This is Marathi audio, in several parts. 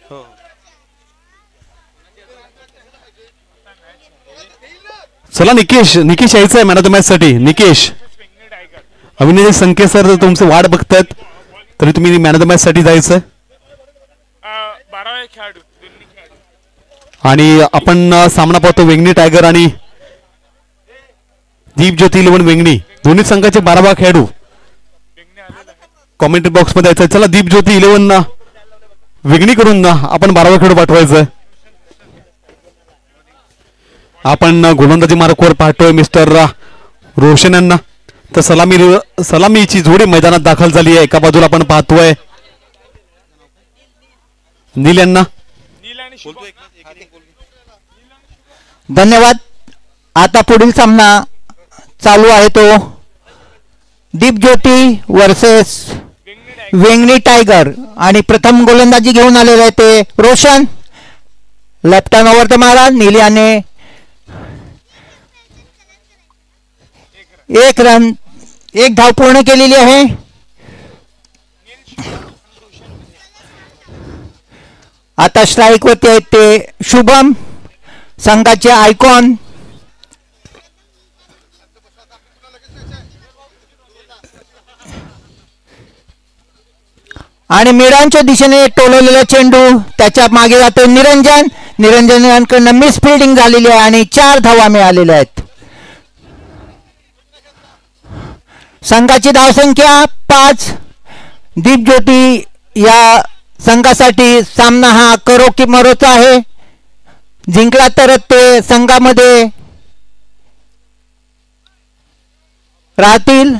हो. चला निकेश, निकेश यायचं आहे मॅन ऑफ द मॅच साठी. निकेश, अभिनय संकेत सर तुमचं वाट बघतायत, तरी तुम्ही मॅन ऑफ द मॅच साठी जायचं. आणि आपण सामना पाहतो वेंगणी टायगर आणि दीप ज्योती 11 वेंगणी, दोन्ही संघाचे 12 खेळाडू कॉमेंट्री बॉक्स मध्ये यायचं. चला दीप ज्योती 11 वेगणी करून आपण 12 खेळाडू पाठवायचं. आपण गोलंदाजी मार्कवर पाहतोय मिस्टर रोशन यांना. तर सलामीची जोडी मैदानात दाखल झाली आहे. एका बाजूला आपण पाहतोय नील यांना. धन्यवाद. आता पुढील सामना चालू आहे तो दीप ज्योती वर्सेस वेंगणी टायगर आणि प्रथम गोलंदाजी घेऊन आलेले आहे ते रोशन. लेफ्ट हँड ओव्हर मारा. नील याने 1 धाव पूर्ण केलेली आहे. आता स्ट्राईक वरती आहेत ते शुभम, संघाचे आयकॉन. आणि मिडांच्या दिशेने टोलवलेला चेंडू, त्याच्या मागे जातो निरंजन. निरंजन यांकडनं मिस फिल्डिंग झालेली आहे आणि 4 धावा मिळालेल्या आहेत. संघाची धावसंख्या 5. दीप ज्योती या संघासाठी सामना हा करो की मरोचा आहे. जिंकला तर ते संघामध्ये राहतील.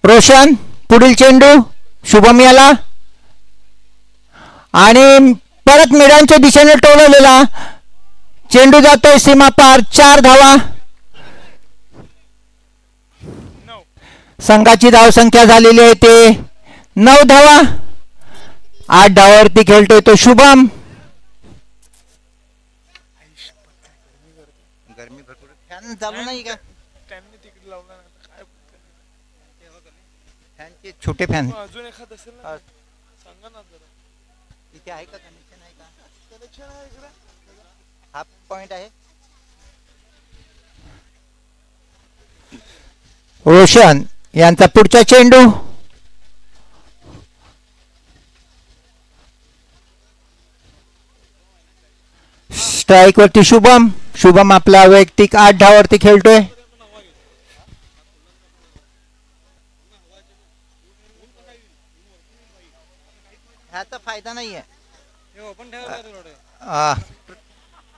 रोशन, पुढील चेंडू शुभम याला आणि परत मिडांच्या दिशेने टोलवलेला चेंडू जातोय सीमा पार. 4 धावा. संघाची धावसंख्या झालेली आहे ते 9 धावा. 8 धावावरती खेळतोय तो शुभम. गरमी भरपूर. फॅन चालू नाही का? फॅनचे छोटे फॅन अजून एखाद असेल ना सांगा ना जरा. इथे आहे का कनेक्शन? आहे का कनेक्शन? आहे इकडे हाफ पॉइंट आहे. रोशन यांचा पुढचा चेंडू स्ट्राईक वरती शुभम. शुभम आपला वैयक्तिक 8 धावावरती खेळतोय. ह्याचा फायदा नाहीये.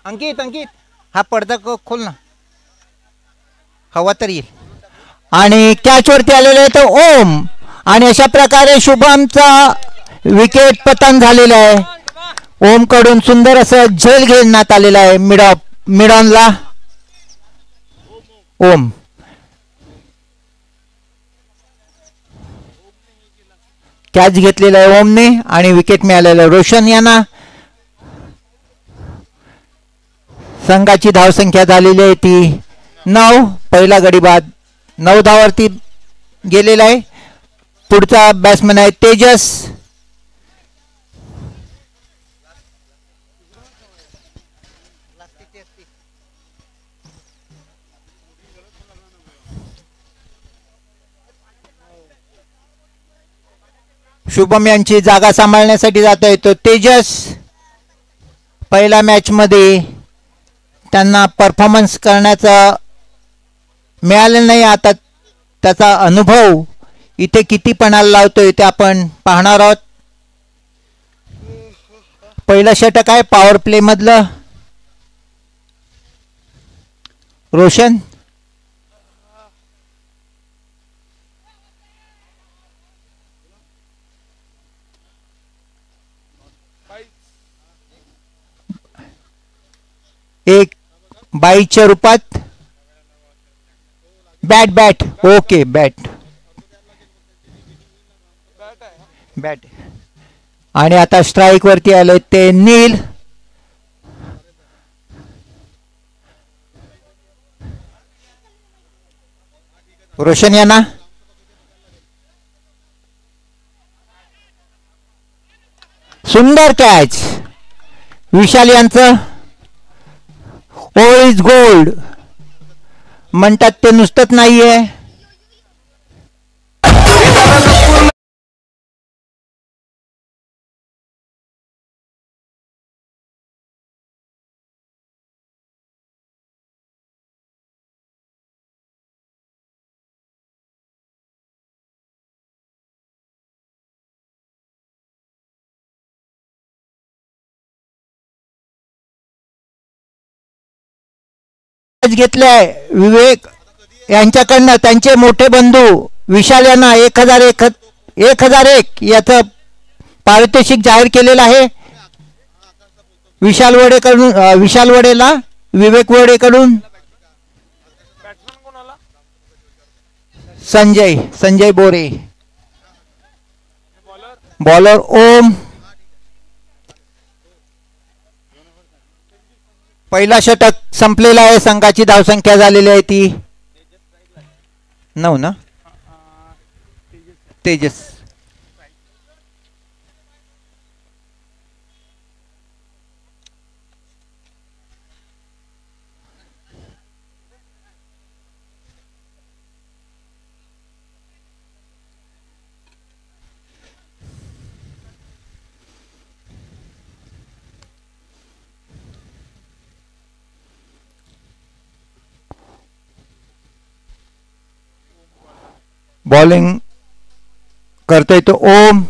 अंकित अंकित हा पडदा खोल ना, हवा तर येईल. आणि कॅच वरती आलेले आहे तो ओम. आणि अशा प्रकारे शुभमचा विकेट पतन झालेला आहे. ओम कडून सुंदर असं झेल घेण्यात आलेला आहे मिडॉनला. ओम कॅच घेतलेला आहे ओमने आणि विकेट मिळालेला रोशन यांना. संघाची धावसंख्या झालेली आहे ती 9. पहिला गडी बाद 9 धावावरती गेलेला आहे. पुढचा बॅट्समन आहे तेजस. शुभम यांची जागा सांभाळण्यासाठी जात आहे तो तेजस. पहिल्या मॅच मध्ये त्यांना परफॉर्मन्स करण्याचा मिळालेलं नाही. आता त्याचा अनुभव इथे किती पणाला लावतोय ते आपण पाहणार आहोत. पहिलं षटक आहे पॉवर प्ले मधलं. रोशन एक बाईच्या रूपात बॅट ओके बॅट आणि आता स्ट्राईक वरती आले ते नील. रोशन यांना सुंदर कॅच. विशाल यांचं ऑल इज गोल्ड म्हणतात ते नुसतंच नाहीये. घेतलाय विवेक यांच्याकडनं. त्यांचे मोठे बंधू विशाल यांना 1001 याचं पारितोषिक जाहीर केलेलं आहे. विशाल वडेला विवेक वडेकडून संजय बोरे. बॉलर ओम. पहिला षटक संपलेला आहे. संघाची धावसंख्या झालेली आहे ती 9 ना. तेजस बॉलिंग करतोय तो ओम.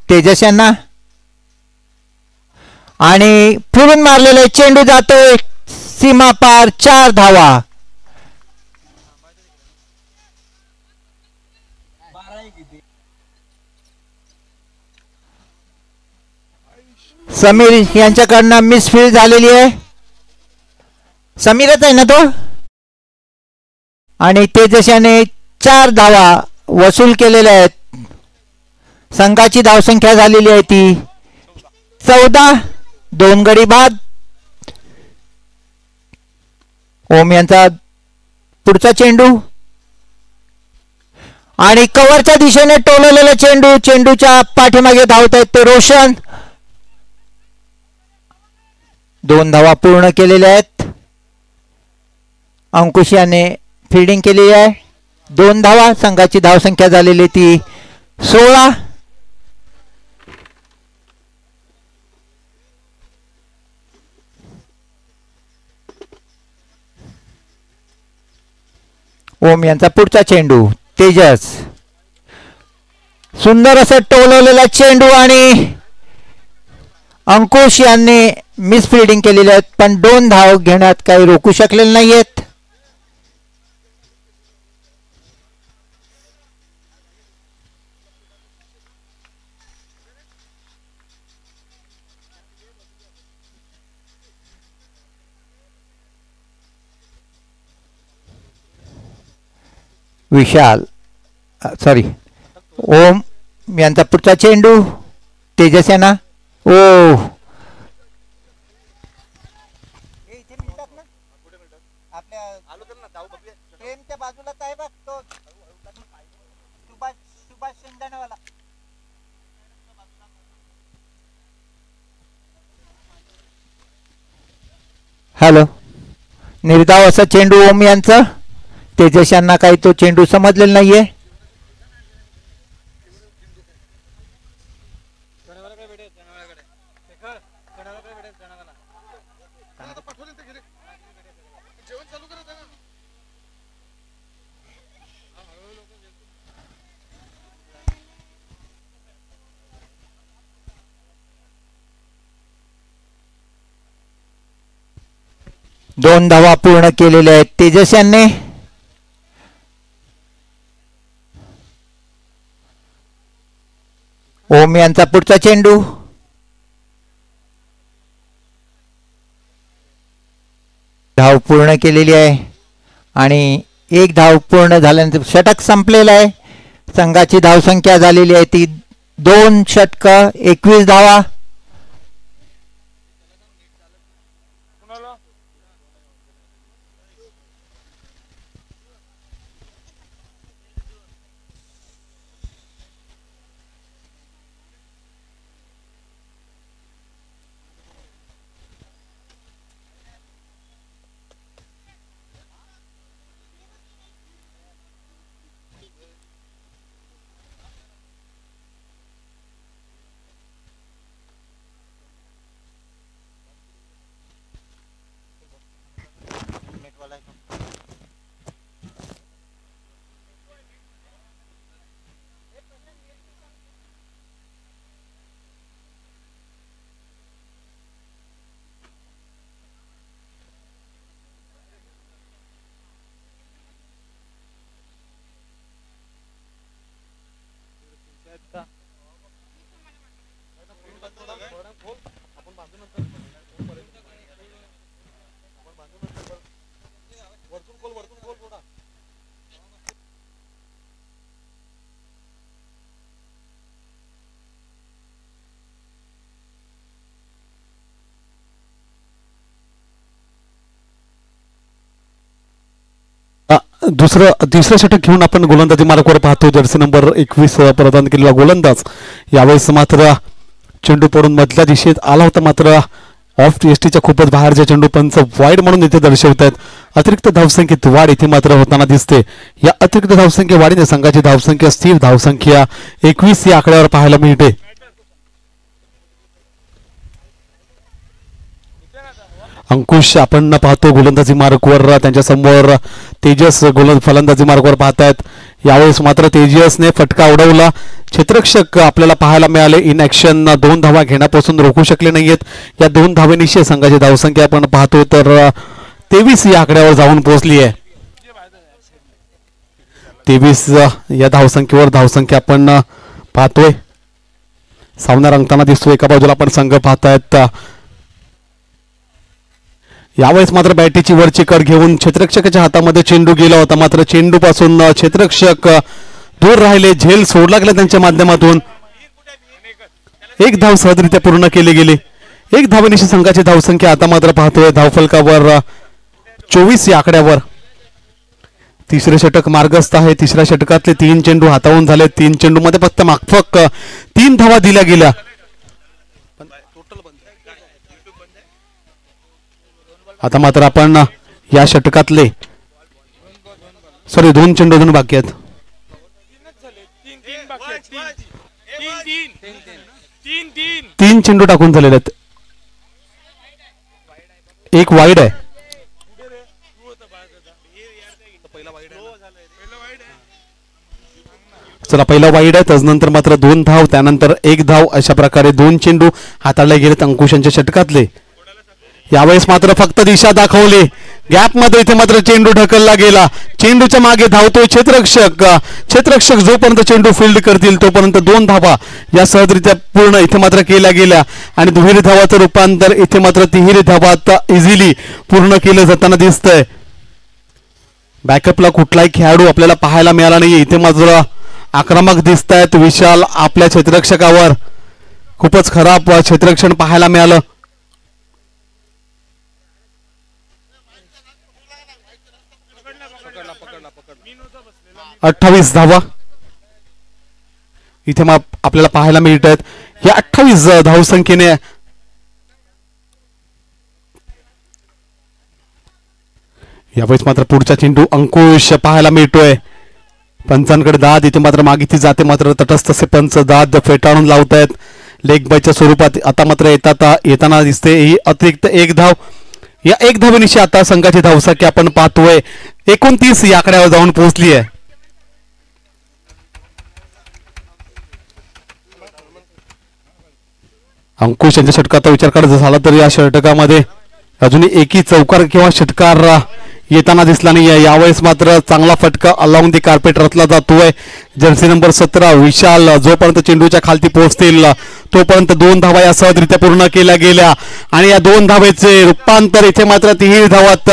तेजस यांना आणि फिरून मारलेला चेंडू जातोय सीमा पार. 4 धावा. समीर यांच्याकडनं मिसफील्ड झालेली आहे. समीरच आहे ना तो. आणि तेजस याने 4 धावा वसूल केलेल्या आहेत. संघाची धावसंख्या झालेली आहे ती 14. 2 गडी बाद. ओम यांचा पुढचा चेंडू आणि कव्हरच्या दिशेने टोललेला चेंडू. चेंडूच्या पाठीमागे धावत आहेत ते रोशन. 2 धावा पूर्ण केलेल्या आहेत. अंकुश याने फिल्डिंग केली आहे. 2 धावा. संघाची धावसंख्या झालेली ती 16. ओम यांचा पुढचा चेंडू. तेजस सुंदर असं टोलवलेला चेंडू आणि अंकुश यांनी मिस फिल्डिंग केलेली आहेत. पण 2 धाव घेण्यात काही रोखू शकलेले नाहीयेत. ओम यांचा पुढचा चेंडू. तेजस यांना हॅलो. निर्धाव असा चेंडू ओम यांचा. तेजस यांना काही तो चेंडू समजलेला नाहीये. दोन धावा पूर्ण केलेल्या आहेत तेजस यांनी. ओम यांचा पुढचा चेंडू. धाव पूर्ण केलेली आहे आणि 1 धाव पूर्ण झाल्यानंतर षटक संपलेलं आहे. संघाची धावसंख्या झालेली आहे ती 2 षटक 21 धावा. तिसरं षटक घेऊन आपण गोलंदाजी मार्गावर पाहतो. जर्सी नंबर 21 प्रदान केलेला गोलंदाज यावेळेस मात्र चेंडू पडून मधल्या दिशेत आला होता, मात्र ऑफ एसटीच्या खूपच बाहेरचे चेंडू पंच वाईड म्हणून इथे दर्शवत आहेत. अतिरिक्त धावसंख्येत वाढ इथे मात्र होताना दिसते. या अतिरिक्त धावसंख्ये वाढीने संघाची धावसंख्या स्थिर धावसंख्या 21 या आकड्यावर पाहायला मिळते. अंकुश आपण पाहतो गोलंदाजी मार्गवर, त्यांच्या समोर तेजस फलंदाजी मार्गवर पाहतायत. यावेळेस मात्र तेजसने फटका उडवला. क्षेत्ररक्षक आपल्याला पाहायला मिळाले इन ऍक्शन. 2 धावा घेण्यापासून रोखू शकले नाहीयेत. या 2 धावेनिशी संघाची धावसंख्या आपण पाहतो तर 23 या आकड्यावर जाऊन पोहोचली आहे. 23 या धावसंख्येवर धावसंख्या आपण पाहतोय. सामना रंगताना दिसतो. एका बाजूला आपण संघ पाहतायत. यावेळेस मात्र बॅटीची वरची कड घेऊन क्षेत्ररक्षकाच्या हातामध्ये चेंडू गेला होता, मात्र चेंडू पासून क्षेत्ररक्षक दूर राहिले. झेल सोडला गेला त्यांच्या माध्यमातून. 1 धाव सहजरित्या पूर्ण केली गेली. 1 धावेनिशी संघाची धावसंख्या आता मात्र पाहतोय धावफलकावर 24 या आकड्यावर. तिसरे षटक मार्गस्थ आहे. तिसऱ्या षटकातले 3 चेंडू हातावून झाले. 3 चेंडू मध्ये फक्त मागफक 3 धावा दिल्या गेल्या. आता मात्र आपण या षटकातले 2 चेंडू अजून बाकी आहेत. 3 चेंडू टाकून झालेले आहेत. 1 वाईड आहे. चला पहिला वाईड आहे, त्यानंतर मात्र 2 धाव, त्यानंतर 1 धाव, अशा प्रकारे 2 चेंडू हाताळले गेलेत अंकुशांच्या षटकातले. यावेळेस मात्र फक्त दिशा दाखवली. गॅप मध्ये इथे मात्र चेंडू ढकलला गेला. चेंडूच्या मागे धावतोय क्षेत्ररक्षक जोपर्यंत चेंडू फील्ड करतील तोपर्यंत 2 धावा या सहजरित्या पूर्ण इथे मात्र केल्या गेल्या आणि दुहेरी धावाचं रूपांतर इथे मात्र तिहेरी धावात इझिली पूर्ण केलं जाताना दिसतंय. बॅकअपला कुठलाही खेळाडू आपल्याला पाहायला मिळाला नाही. इथे मात्र आक्रमक दिसत आहेत. विशाल आपल्या क्षेत्ररक्षकावर खूपच खराब क्षेत्ररक्षण पाहायला मिळालं. 28 धावा इथे मग आपल्याला पाहायला मिळत आहेत. या 28 धावसंख्येने यावेळेस मात्र पुढचा चेंडू अंकुश पाहायला मिळतोय. पंचांकडे दाद इथे मात्र मागितली जाते, मात्र तटस्थ असे पंच दाद फेटाळून लावत आहेत. लेग बायच्या स्वरूपात आता मात्र येताना दिसते ही अतिरिक्त 1 धाव. या 1 धावेनिशी आता संघाची धावसंख्या आपण पाहतोय 29 या आकड्यावर जाऊन पोहोचली आहे. अंकुश यांच्या षटकाचा विचार करायचा झाला तर या षटकामध्ये अजूनही एकही चौकार किंवा षटकार येताना दिसला नाही. यावेळेस मात्र चांगला फटका अलाउंग दी कार्पेट रचला जातोय. जर्सी नंबर 17 विशाल जोपर्यंत चेंडूच्या खालती पोहोचतील तोपर्यंत 2 धावा या सहजरित्या पूर्ण केल्या गेल्या आणि या 2 धावेचे रूपांतर इथे मात्र 3 धावात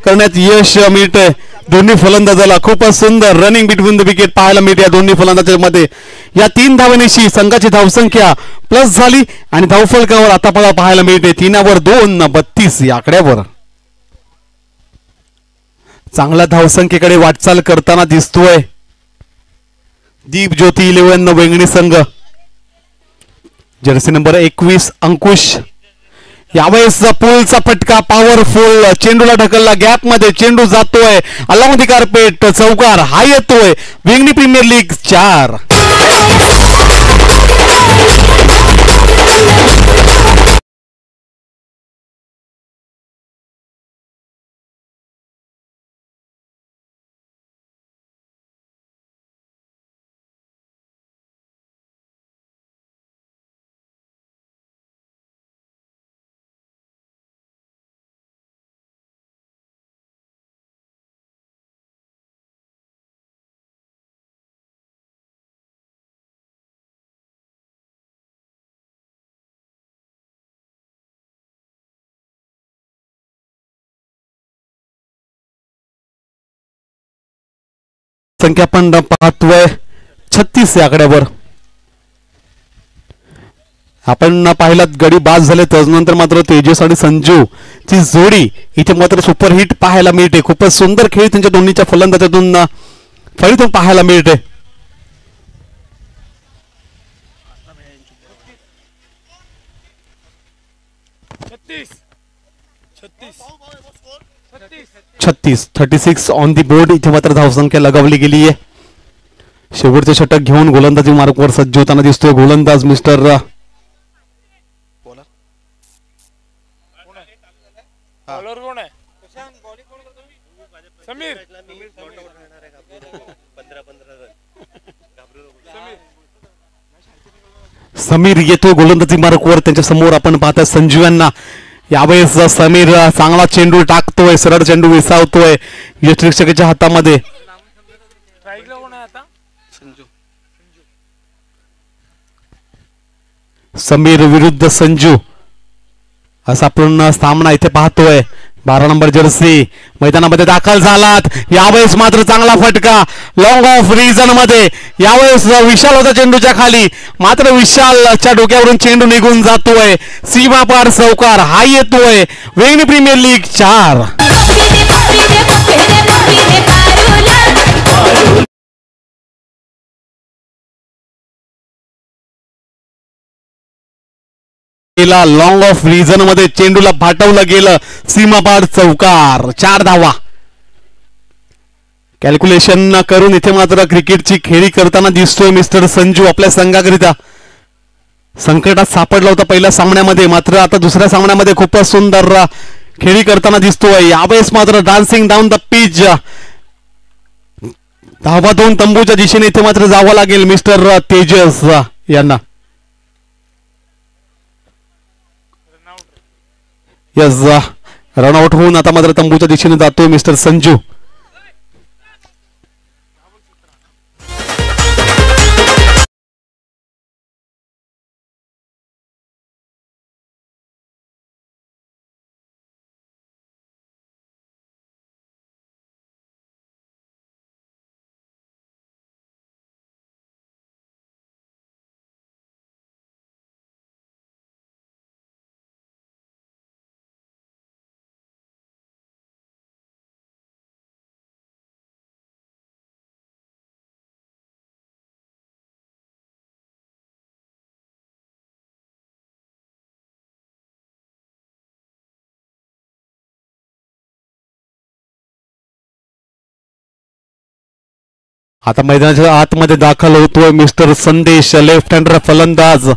करण्यात यश मिळतंय. दोन्ही फलंदाजाला खूपच सुंदर रनिंग बिटवीन द विकेट पाहायला मिळते. या दोन्ही फलंदाजांमध्ये या 3 धावेनिशी संघाची धावसंख्या प्लस झाली आणि धावफलकावर आता पाहायला मिळते 3वर 2 32 या आकड्यावर. चांगल्या धावसंख्येकडे वाटचाल करताना दिसतोय दीप ज्योती 11 वेंगणी संघ. जर्सी नंबर 21 अंकुश. यावेळेस पुलचा फटका पॉवरफुल चेंडूला ढकलला. गॅप मध्ये चेंडू जातोय अलाउंग दी कार्पेट चौकार हा येतोय. Vengani premier league 4. संख्या पण पाहतोय 36 या आकड्यावर. आपण पाहिलात गडी बाद झाले त्यानंतर मात्र तेजस आणि संजू ची जोडी इथे मात्र सुपरहिट पाहायला मिळते. खूपच सुंदर खेळ त्यांच्या दोन्हीच्या फलंदाजातून फळीतून पाहायला मिळते. छत्तीस 36 ऑन दी बोर्ड. इथे मात्र धावसंख्या लगावली गेली आहे. शेवटचे षटक घेऊन गोलंदाजी मार्कवर सज्ज होताना दिसतोय गोलंदाज मिस्टर समीर येतो गोलंदाजी मार्कवर. त्यांच्या समोर आपण पाहता संजू यांना. यावेळेस समीर चांगला चेंडू टाकतोय, सरळ चेंडू विसावतोय यष्टिरक्षकाच्या हातामध्ये. समीर विरुद्ध संजू असा पूर्ण सामना इथे पाहतोय. 12 नंबर जर्सी मैदानामध्ये दाखल झालात. यावेळेस मात्र चांगला फटका लॉंग ऑफ रिजन मध्ये. यावेळेस विशाल होता चेंडूच्या खाली, मात्र विशालच्या डोक्यावरून चेंडू निघून जातोय. सीमा पार चौकार हा येतोय. Vengani premier league 4. Long off region मध्ये चेंडूला फाटवलं गेलं. सीमापार चौकार. 4 धावा. कॅल्क्युलेशन करून इथे मात्र क्रिकेटची खेळी करताना दिसतोय मिस्टर संजू. आपल्या संघाकरिता संकटात सापडला होता पहिल्या सामन्यामध्ये, मात्र आता दुसऱ्या सामन्यामध्ये खूपच सुंदर खेळी करताना दिसतोय. यावेळेस मात्र डान्सिंग डाऊन द पिच. धावा 2 तंबूच्या दिशेने इथे मात्र जावं लागेल मिस्टर तेजस यांना. यस, रनआउट होऊन आता मात्र तंबूच्या दिशेने जातोय मिस्टर संजू. आता मैदानाच्या आतमध्ये दाखल होतोय मिस्टर संदेश, लेफ्ट हँडर फलंदाज.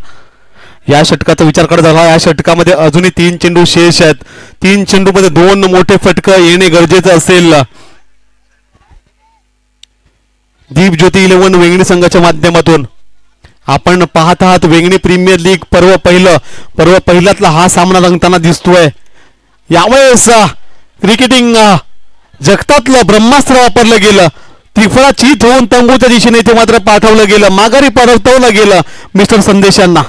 या षटकाचा विचार करत झाला. या षटकामध्ये अजूनही 3 चेंडू शेष आहेत. 3 चेंडू मध्ये 2 मोठे फटके येणे गरजेचं असेल. दीप ज्योती 11 वेंगणी संघाच्या माध्यमातून आपण पाहत आहात वेंगणी प्रीमियर लीग पर्व पहिल्यातला हा सामना रंगताना दिसतोय. यावेळेस क्रिकेटिंग जगतातलं ब्रह्मास्त्र वापरलं गेलं. त्रिफळा चित होऊन तंबूच्या दिशेने इथे मात्र पाठवलं गेलं, माघारी परतवलं गेलं मिस्टर संदेशांना.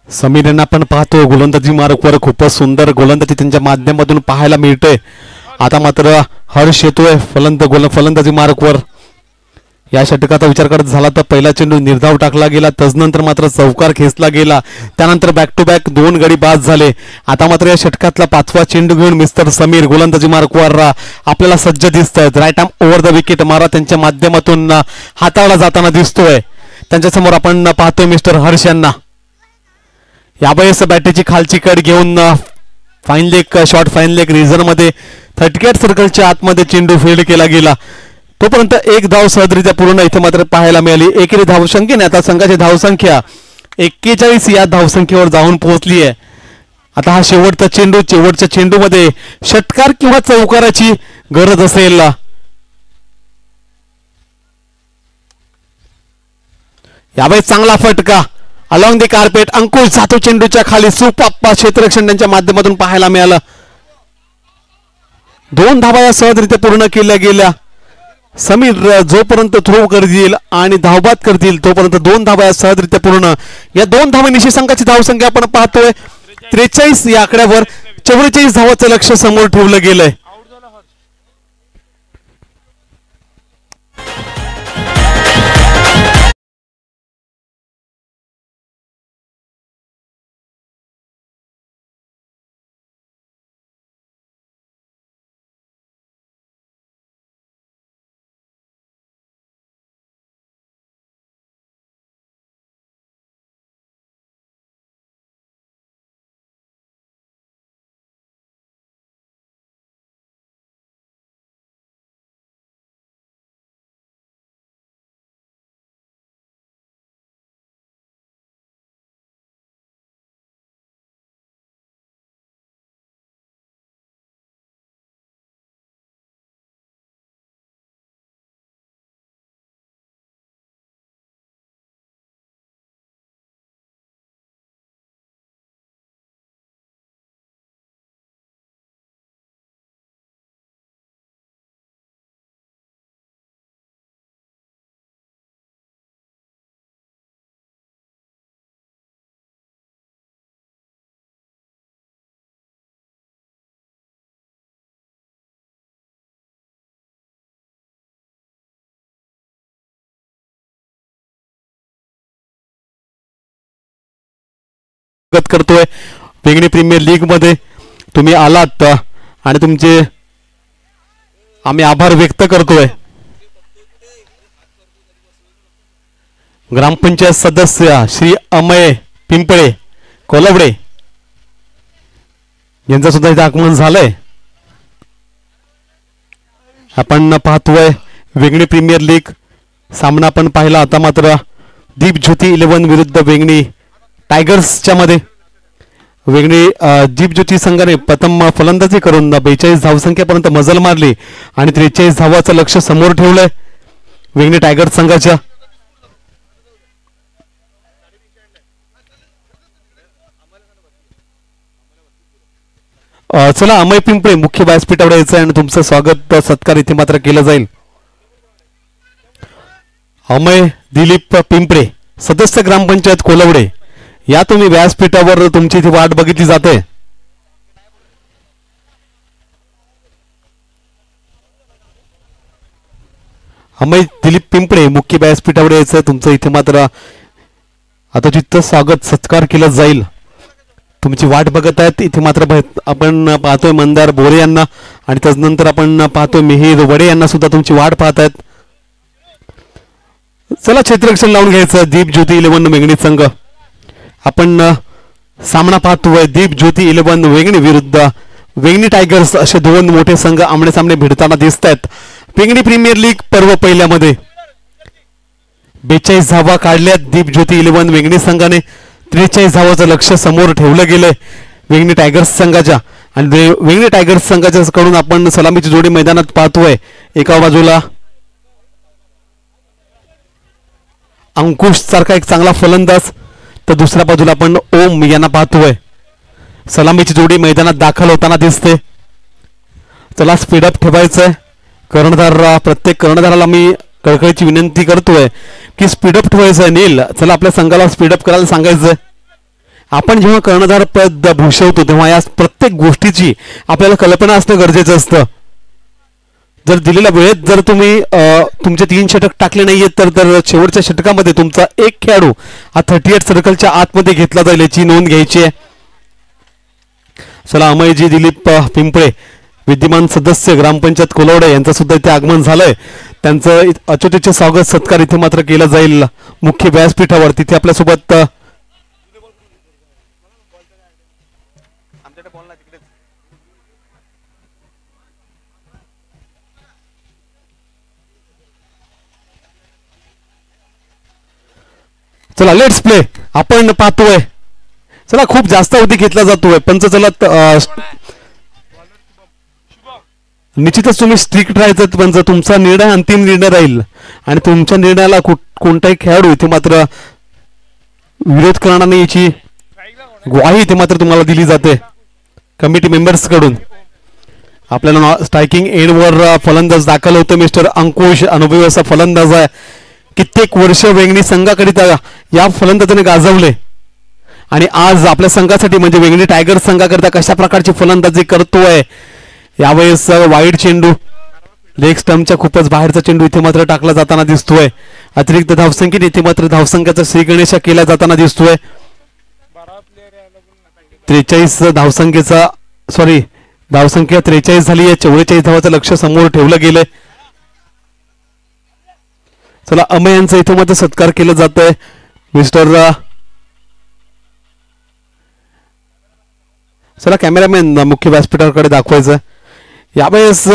समीर यांना आपण पाहतो गोलंदाजी मार्कवर. खूपच सुंदर गोलंदाजी त्यांच्या माध्यमातून पाहायला मिळते. आता मात्र हर्ष येतोय फलंदाजी मार्कवर. या षटकाचा विचार करत झाला तर पहिला चेंडू निर्धाव टाकला गेला, तदनंतर मात्र चौकार खेचला गेला, त्यानंतर बॅक टू बॅक 2 गडी बाद झाले. आता मात्र या षटकातला 5वा चेंडू घेऊन मिस्टर समीर गोलंदाजी मार्कवर आपल्याला सज्ज दिसत आहेत. Right arm over the wicket मारा त्यांच्या माध्यमातून हाताळला जाताना दिसतोय. त्यांच्यासमोर आपण पाहतोय मिस्टर हर्ष यांना. यावेळेस बॅटरीची खालची कड घेऊन fine leg short fine leg reason मध्ये 38 सर्कलच्या आतमध्ये चेंडू फील्ड केला गेला. तोपर्यंत 1 धाव सहजरित्या पूर्ण इथे मात्र पाहायला मिळाली. एकेरी धावसंख्येने आता संघाची धावसंख्या 41 या धावसंख्येवर जाऊन पोहोचली आहे. आता हा शेवटचा चेंडू, शेवटच्या चेंडूमध्ये षटकार किंवा चौकाराची गरज असेल. यावेळी चांगला फटका अलॉंग द कार्पेट. अंकुश जातो चेंडूच्या खाली. सुपर क्षेत्ररक्षण त्यांच्या माध्यमातून पाहायला मिळालं. 2 धावा या सहजरित्या पूर्ण केल्या गेल्या. समीर जोपर्यंत थ्रो करतील आणि धावबाद करतील तोपर्यंत 2 धावा या सहजरित्या पूर्ण. या 2 धावांनिशी संघाची धावसंख्या आपण पाहतोय 43 या आकड्यावर 44 धावाचं लक्ष समोर ठेवलं गेलंय. करतोय वेंगणी प्रीमियर लीग मध्ये तुम्ही आलात आणि तुमचे आम्ही आभार व्यक्त करतोय. ग्रामपंचायत सदस्य श्री अमय पिंपळे कोलवडे यांचं सुद्धा इथे आगमन झालंय. आपण पाहतोय वेंगणी प्रीमियर लीग सामना आपण पाहिला. आता मात्र दीप ज्योती 11 विरुद्ध वेंगणी टायगर्सच्या मध्ये वेगळी दीप ज्योती संघाने प्रथम फलंदाजी करून 42 धावसंख्येपर्यंत मजल मारली आणि 43 धावाचं लक्ष समोर ठेवलंय वेगळी टायगर्स संघाच्या. चला अमय पिंपळे मुख्य व्यासपीठावर यायचं आणि तुमचं स्वागत सत्कार इथे मात्र केलं जाईल. अमय दिलीप पिंपळे सदस्य ग्रामपंचायत कोलवडे या तुम्ही व्यासपीठावर तुमची इथे वाट बघितली जाते. अमय दिलीप पिंपळे मुख्य व्यासपीठावर यायचं तुमचं इथे मात्र आता तिथं स्वागत सत्कार केलं जाईल. तुमची वाट बघत आहेत इथे मात्र आपण पाहतोय मंदार बोरे यांना आणि त्यानंतर आपण पाहतोय मिहीर वडे यांना सुद्धा तुमची वाट पाहत आहेत. चला क्षेत्ररक्षण लावून घ्यायचं दीप ज्योती 11 वेंगणी संघ. आपण सामना पाहतोय दीप ज्योती 11 वेंगणी विरुद्ध वेंगणी टायगर्स असे 2 मोठे संघ आमने सामने भिडताना दिसत आहेत. वेंगणी प्रीमियर लीग पर्व पहिल्यामध्ये 42 धावा काढल्यात दीप ज्योती 11 वेंगणी संघाने. 43 धावाचं लक्ष समोर ठेवलं गेलंय वेंगणी टायगर्स संघाच्या आणि वेंगणी टायगर्स संघाच्या कडून आपण सलामीची जोडी मैदानात पाहतोय. एका बाजूला अंकुश सारखा एक चांगला फलंदाज तर दुसऱ्या बाजूला आपण ओम यांना पाहतोय. सलामीची जोडी मैदानात दाखल होताना दिसते. चला स्पीडअप ठेवायचंय. कर्णधार प्रत्येक कर्णधाराला मी कळकळीची विनंती करतोय की स्पीडअप ठेवायचंय. नील चला आपल्या संघाला स्पीडअप करायला सांगायचंय. आपण जेव्हा कर्णधार पद भूषवतो तेव्हा या प्रत्येक गोष्टीची आपल्याला कल्पना असणं गरजेचं असतं. जर दिलेल्या वेळेत जर तुम्ही तुमचे 3 षटक टाकले नाहीयेत तर शेवटच्या षटकामध्ये तुमचा एक खेळाडू हा 38 सर्कलच्या आतमध्ये घेतला जाईल याची नोंद घ्यायची आहे. चला अमयजी दिलीप पिंपळे विद्यमान सदस्य ग्रामपंचायत कोलवडे यांचं सुद्धा इथे आगमन झालंय. त्यांचं अचोटीचे स्वागत सत्कार इथे मात्र केलं जाईल मुख्य व्यासपीठावर. तिथे आपल्यासोबत चला लेट्स प्ले. आपण पाहतोय. चला खूप जास्त अवधी घेतला जातोय पंच. चला निश्चितच तुम्ही स्ट्रिक्ट राहायचं पंच. तुमचा निर्णय अंतिम निर्णय राहील आणि तुमच्या निर्णयाला कोणताही खेळाडू इथे मात्र विरोध करणार नाही याची ग्वाही इथे मात्र तुम्हाला दिली जाते कमिटी मेंबर्स कडून. आपल्याला स्ट्रायकिंग एंडवर फलंदाज दाखल होतो मिस्टर अंकुश. अनुभवी असा फलंदाज आहे. कित्येक वर्ष वेंगणी संघाकरिता या फलंदाजाने गाजवले आणि आज आपल्या संघासाठी म्हणजे वेंगणी टायगर संघाकरिता कशा प्रकारची फलंदाजी करतोय. यावेळेस वाईड चेंडू लेग स्टंपच्या खूपच बाहेरचा चेंडू इथे मात्र टाकला जाताना दिसतोय. अतिरिक्त धावसंख्येने इथे मात्र धावसंख्येचा श्रीगणेशा केला जाताना दिसतोय. 43 धावसंख्येचा धावसंख्या 43 झाली आहे. 44 धावाचं लक्ष समोर ठेवलं गेलंय. चला अमय यांचा इथे मात्र सत्कार केला जात आहे. मिस्टर चला कॅमेरामॅन मुख्य व्यासपीठाकडे दाखवायचं. यावेळेस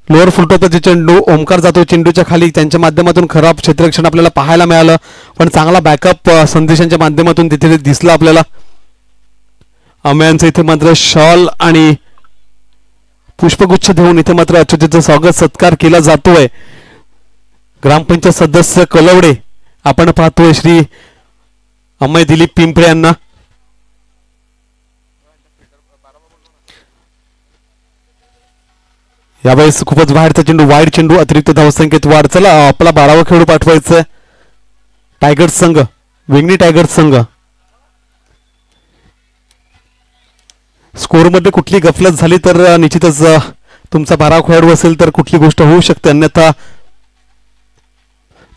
लोअर फुलटॉपचा चेंडू ओमकार जातो चेंडूच्या खाली. त्यांच्या माध्यमातून खराब क्षेत्ररक्षण आपल्याला पाहायला मिळालं पण चांगला बॅकअप संदेशांच्या माध्यमातून तिथे दिसला आपल्याला. अमयांचं इथे मात्र शॉल आणि पुष्पगुच्छ देऊन इथे मात्र अच्युतचं स्वागत सत्कार केला जातोय. ग्रामपंचायत सदस्य कलवडे आपण पाहतोय श्री अमय दिलीप पिंपळे यांना. यावेळेस खूपच बाहेरचा चेंडू वाईड चेंडू अतिरिक्त धावसंख्येत वाढ. चला आपला 12वा खेळाडू पाठवायचं टायगर्स संघ वेंगणी टायगर्स संघ. स्कोअरमध्ये कुठली गफलत झाली तर निश्चितच तुमचा 12वा खेळाडू असेल तर कुठली गोष्ट होऊ शकते अन्यथा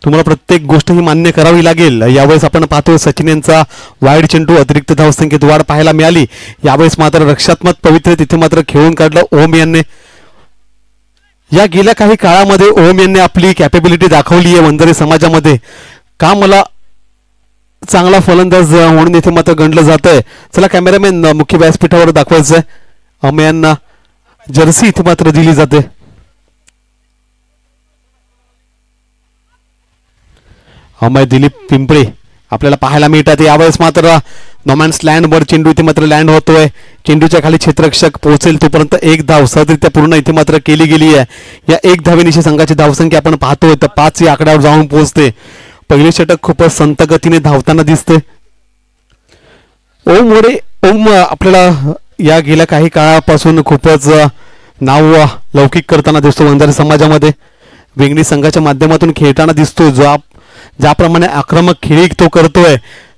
तुम्हाला प्रत्येक गोष्ट ही मान्य करावी लागेल. यावेळेस आपण पाहतोय सचिन यांचा वाईड चेंडू अतिरिक्त धावसंख्येत वाढ पाहायला मिळाली. यावेळेस मात्र रक्षात्मक पवित्र तिथे मात्र खेळून काढलं ओम यांनी. या गेल्या काही काळामध्ये ओम यांनी आपली कॅपेबिलिटी दाखवली आहे वंजारी समाजामध्ये. का मला चांगला फलंदाज म्हणून इथे मात्र गणलं जात आहे. चला कॅमेरामॅन मुख्य व्यासपीठावर दाखवायचंय. अमय यांना जर्सी इथे मात्र दिली जाते. अमय दिलीप पिंपळे आपल्याला पाहायला मिळतात. यावेळेस मात्र नॉमॅन्स लँडवर चेंडू इथे मात्र लँड होतोय. चेंडूच्या खाली क्षेत्ररक्षक पोहोचेल तोपर्यंत एक धाव सहजरित्या पूर्ण इथे मात्र केली गेली आहे. या एक धावेनिशी संघाची धावसंख्या आपण पाहतोय तर 5 या आकड्यावर जाऊन पोहोचते. पहिले षटक खूपच संत गतीने धावताना दिसते. ओम आपल्याला या गेल्या काही काळापासून खूपच नाव लौकिक करताना दिसतो वंजारी समाजामध्ये. वेंगणी संघाच्या माध्यमातून खेळताना दिसतो. ज्याप्रमाणे आक्रमक खेळी तो करतोय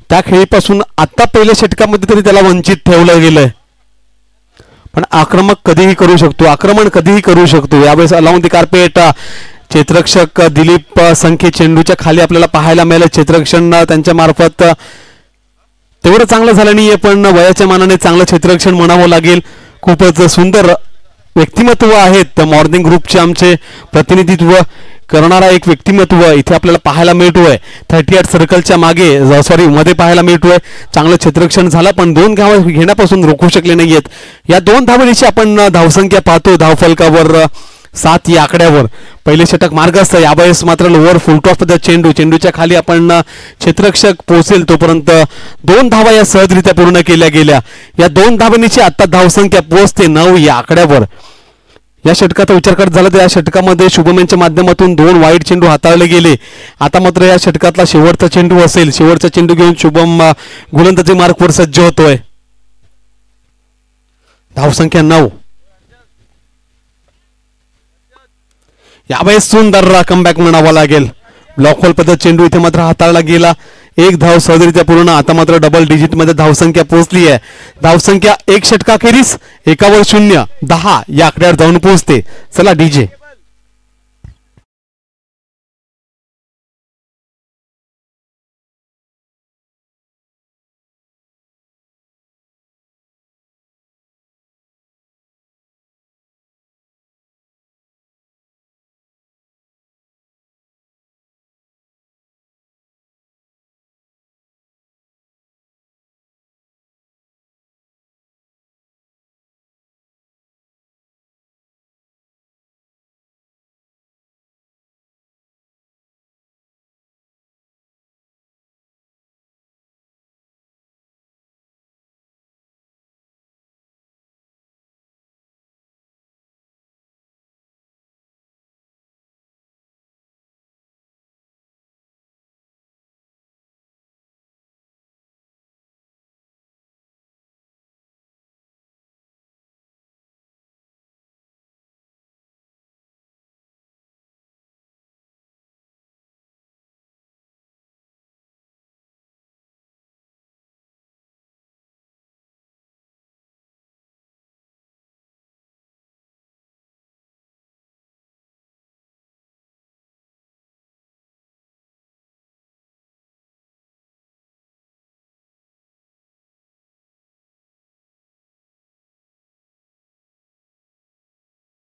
त्या खेळीपासून आता पहिल्या षटकामध्ये तरी त्याला वंचित ठेवलं गेलंय. पण आक्रमण कधीही करू शकतो. यावेळेस अलाउन द कार्पेट क्षेत्ररक्षक दिलीप संख्ये चेंडूच्या खाली आपल्याला पाहायला मिळालं. क्षेत्ररक्षण त्यांच्या मार्फत तेवढं चांगलं झालं नाहीये पण वयाच्या मानाने चांगलं क्षेत्ररक्षण म्हणावं लागेल. खूपच सुंदर व्यक्तिमत्व आहेत मॉर्निंग ग्रुपचे आमचे प्रतिनिधित्व करणारा एक व्यक्तिमत्व इथे आपल्याला पाहायला मिळतोय. 38 सर्कलच्या मध्ये पाहायला मिळतोय. चांगलं क्षेत्ररक्षण झालं पण 2 धावा घेण्यापासून रोखू शकले नाहीयेत. या 2 धावांची आपण धावसंख्या पाहतो धावफलकावर 7 या आकड्यावर. पहिले षटक मार्गस्थ. यावेळेस मात्र लोअर फुलटॉपचा चेंडूच्या खाली आपण क्षेत्ररक्षक पोहोचेल तोपर्यंत 2 धावा या सहजरित्या पूर्ण केल्या गेल्या. या 2 धावांची आता धावसंख्या पोहोचते 9 या आकड्यावर. या षटकाचा विचार करत झाला तर या षटकामध्ये शुभम यांच्या माध्यमातून 2 वाईड चेंडू हाताळले गेले. आता मात्र या षटकातला शेवटचा चेंडू असेल. शेवटचा चेंडू घेऊन शुभम गोलंदाजी मार्कवर सज्ज होतोय. धावसंख्या 9. यावेळेस सुंदर कमबॅक म्हणावा लागेल. ब्लॉक होल पद्धत चेंडू इथे मात्र हाताळला गेला. 1 धाव सहजरित्या पूर्ण. आता मात्र डबल डिजिट मध्ये धावसंख्या पोहोचली आहे. धावसंख्या 1 षटकाखेरीस 1वर 0 10 या आकड्यावर जाऊन पोहोचते. चला डीजे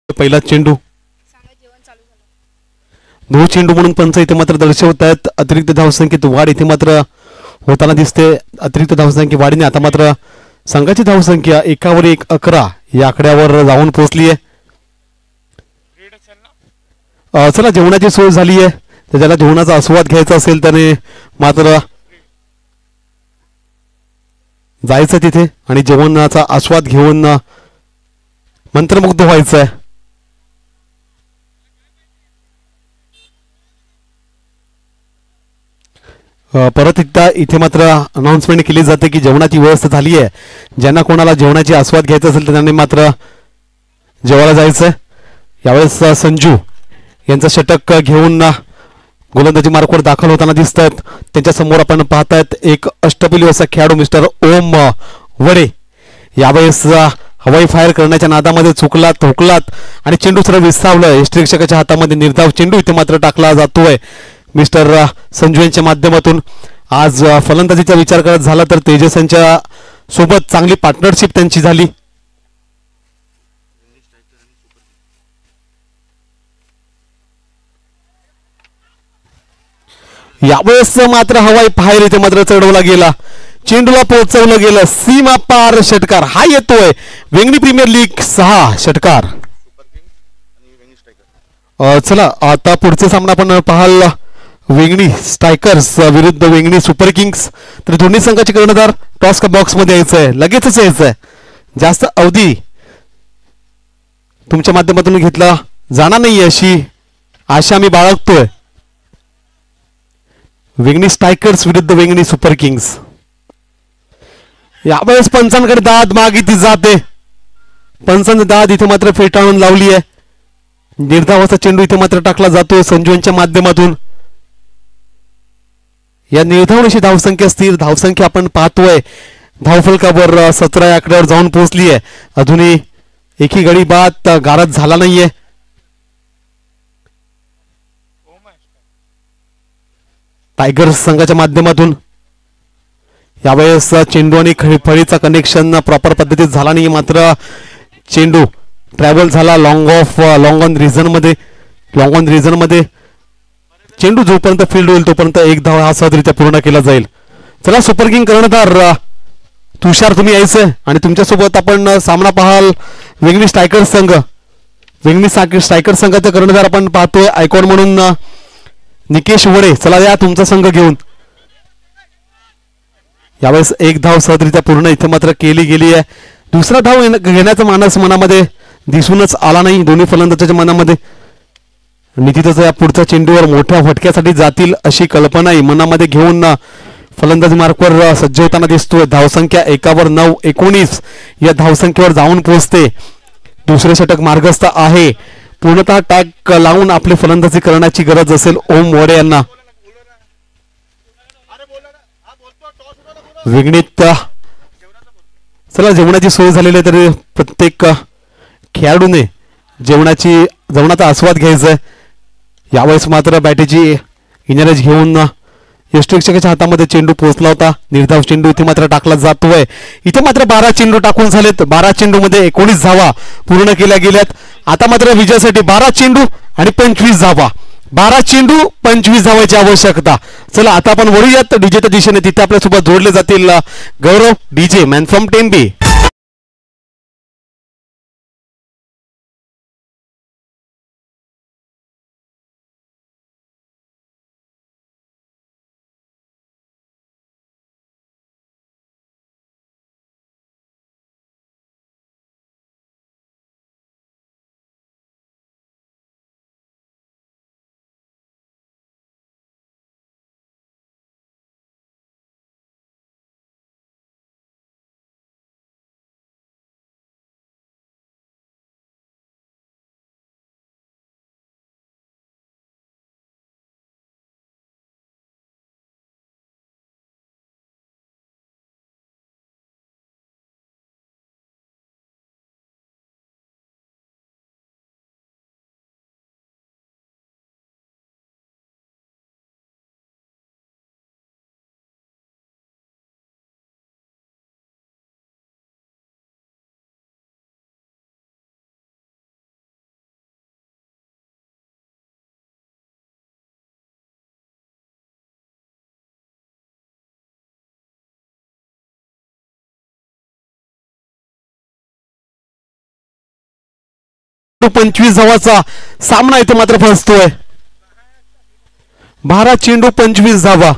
पहिला चेंडू नो चेंडू म्हणून पंच इथे मात्र दर्शवत आहेत. अतिरिक्त धावसंख्येत वाढ इथे मात्र होताना दिसते. अतिरिक्त धावसंख्या वाढीने आता मात्र संघाची धावसंख्या 1/11 या आकड्यावर जाऊन पोहोचली आहे. चला जेवणाची सोय झाली आहे. तर ज्याला जेवणाचा आस्वाद घ्यायचा असेल त्याने मात्र जायचं तिथे आणि जेवणाचा आस्वाद घेऊन मंत्रमुग्ध व्हायचं आहे. परत एकदा इथे मात्र अनाउन्समेंट केली जाते की जेवणाची व्यवस्था झाली आहे. ज्यांना कोणाला जेवणाची आस्वाद घ्यायचा असेल तर त्यांनी मात्र जेवायला जायचं. यावेळेस संजू यांचं षटक घेऊन गोलंदाजी मार्कवर दाखल होताना दिसत आहेत. त्यांच्या समोर आपण पाहतायत एक अष्टपैलू असा खेळाडू मिस्टर ओम वडे. यावेळेस हवाई फायर करण्याच्या नादामध्ये चुकलात ठोकलात आणि चेंडू सरळ विस्थावलं. यष्टिरक्षकाच्या हातामध्ये निर्धाव चेंडू इथे मात्र टाकला जातोय मिस्टर संजू यांच्या माध्यमातून. आज फलंदाजीचा विचार करत झाला तर तेजस यांच्या सोबत चांगली पार्टनरशिप त्यांची झाली. यावेळेस मात्र हवाई फायर इथे मात्र चढवला गेला. चेंडूला पोहोचवलं गेलं. सीमा पार षटकार हा येतोय. वेंगणी प्रीमियर लीग 6 षटकार. चला आता पुढचा सामना आपण पाहाल. वेंगणी स्ट्रायकर्स विरुद्ध वेंगणी सुपर किंग्स. तर दोन्ही संघाचे कर्णधार टॉस बॉक्स मध्ये यायचंय. लगेचच यायचंय. जास्त अवधी तुमच्या माध्यमातून घेतला जाणार नाही अशी आशा मी बाळगतोय. वेंगणी स्ट्रायकर्स विरुद्ध वेंगणी सुपर किंग्स. यावेळेस पंचांकडे दाद मागितली जाते. पंचांनी दाद इथे मात्र फेटाळून लावली आहे. निर्धावाचा चेंडू इथे मात्र टाकला जातोय संजू यांच्या माध्यमातून. या निर्धावण्याची धावसंख्या स्थिर धावसंख्या आपण पाहतोय धावफलकावर 17 या आकड्यावर जाऊन पोहोचली आहे. अजूनही एकही गडी बाद गारद झाला नाहीये. टायगर्स संघाच्या माध्यमातून यावेळेस चेंडू आणि फळीचा कनेक्शन प्रॉपर पद्धतीत झाला नाही. मात्र चेंडू ट्रॅव्हल झाला लॉंग ऑन रिझन मध्ये चेंडू जोपर्यंत फील्ड होईल तोपर्यंत एक धाव हा सहजरित्या पूर्ण केला जाईल. चला सुपर किंग कर्णधार तुषार तुम्ही यायचं आणि तुमच्यासोबत आपण सामना पाहाल वेंगणी स्ट्रायकर्स संघ. वेंगणी स्ट्रायकर्स संघाचा कर्णधार आपण पाहतोय आयकॉन म्हणून निकेश वडे. चला या तुमचा संघ घेऊन. यावेळेस एक धाव सहजरित्या पूर्ण इथे मात्र केली गेली आहे. दुसरा धाव घेण्याचा मानस मनामध्ये दिसूनच आला नाही दोन्ही फलंदाजाच्या मनामध्ये. निश्चितच या पुढच्या चेंडूवर मोठ्या फटक्यासाठी जातील अशी कल्पनाही मनामध्ये घेऊन फलंदाजी मार्कवर सज्ज होताना दिसतोय. धावसंख्या 1/9 19 या धावसंख्येवर जाऊन पोहोचते. दुसरे षटक मार्गस्थ आहे. पूर्णतः टॅग लावून आपली फलंदाजी करण्याची गरज असेल ओम वडे यांना. वेंगणीत चला जेवणाची सोय झालेली आहे तरी प्रत्येक खेळाडूने जेवणाचा आस्वाद घ्यायचा आहे. यावेळेस मात्र बॅटीची इनरेज घेऊन यष्टिरक्षकाच्या हातामध्ये चेंडू पोहोचला होता. निर्धाव चेंडू इथे मात्र टाकला जातोय. इथे मात्र 12 चेंडू टाकून झालेत. 12 चेंडू मध्ये 19 धावा पूर्ण केल्या गेल्यात. आता मात्र विजयासाठी 12 चेंडू आणि 25 धावा. 12 चेंडू 25 धावायची आवश्यकता. चला आता आपण वळूयात डीजेच्या दिशेने. तिथे आपल्यासोबत जोडले जातील गौरव डीजे मॅन फ्रॉम 10B. 25 धावाचा सामना इथे मात्र फसतोय. 12 चेंडू 25 धावा.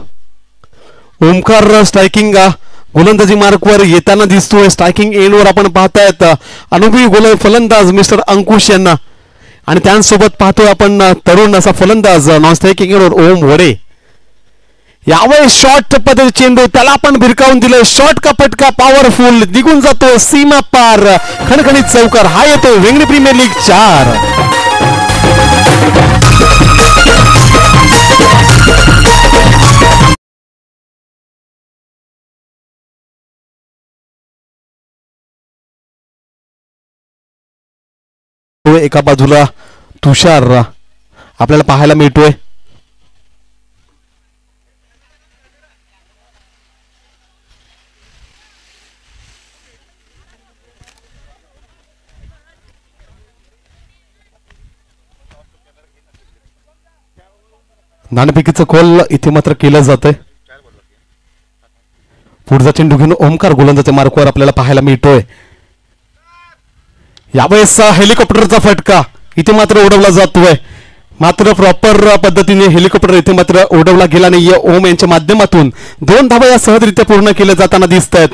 ओमकार स्ट्रायकिंग गोलंदाजी मार्कवर येताना दिसतोय. स्ट्रायकिंग एंडवर आपण पाहतायत अनुभवी फलंदाज मिस्टर अंकुश यांना आणि त्यांसोबत पाहतोय आपण तरुण असा फलंदाज नॉन स्ट्रायकिंग एंडवर ओम वडे. यावेळेस शॉर्ट पद्धती चेंडू त्याला आपण भिरकावून दिलं. शॉर्ट का फटका पॉवरफुल निघून जातो सीमा पार. खणखणीत चौकार हा येतो वेंगणी प्रीमियर लीग 4. एका बाजूला तुषार आपल्याला पाहायला मिळतोय. नाणेफेकीचं कॉल इथे मात्र केलं जातंय. पुढचा चेंडू घेऊन ओमकार गोलंदाजीच्या मार्कवर आपल्याला पाहायला मिळतोय. यावेळेस हेलिकॉप्टरचा फटका इथे मात्र उडवला जातोय. मात्र प्रॉपर पद्धतीने हेलिकॉप्टर इथे मात्र उडवला गेला नाहीये. ओम यांच्या माध्यमातून 2 धावा या सहजरित्या पूर्ण केल्या जाताना दिसत आहेत.